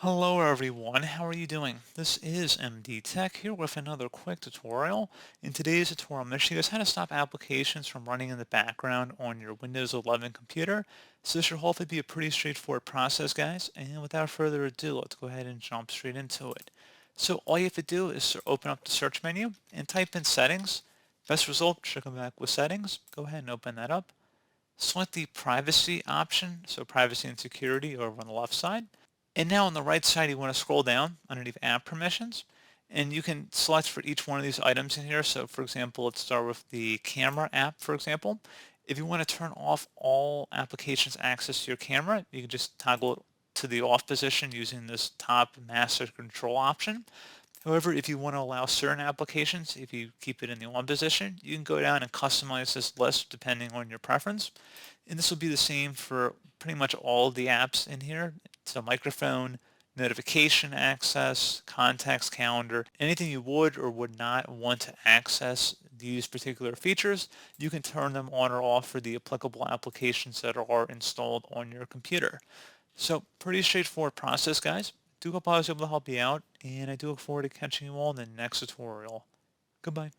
Hello everyone, how are you doing? This is MD Tech here with another quick tutorial. In today's tutorial, I'm going to show you guys how to stop applications from running in the background on your Windows 11 computer. So this should hopefully be a pretty straightforward process, guys. And without further ado, let's go ahead and jump straight into it. So all you have to do is open up the search menu and type in settings. Best result should come back with settings. Go ahead and open that up. Select the privacy option, so privacy and security over on the left side. And now on the right side, you want to scroll down underneath app permissions, and you can select for each one of these items in here. So for example, let's start with the camera app, for example. If you want to turn off all applications access to your camera, you can just toggle it to the off position using this top master control option. However, if you want to allow certain applications, if you keep it in the on position, you can go down and customize this list depending on your preference. And this will be the same for pretty much all of the apps in here. So microphone, notification access, contacts, calendar, anything you would or would not want to access these particular features, you can turn them on or off for the applicable applications that are installed on your computer. So pretty straightforward process, guys. Do hope I was able to help you out, and I do look forward to catching you all in the next tutorial. Goodbye.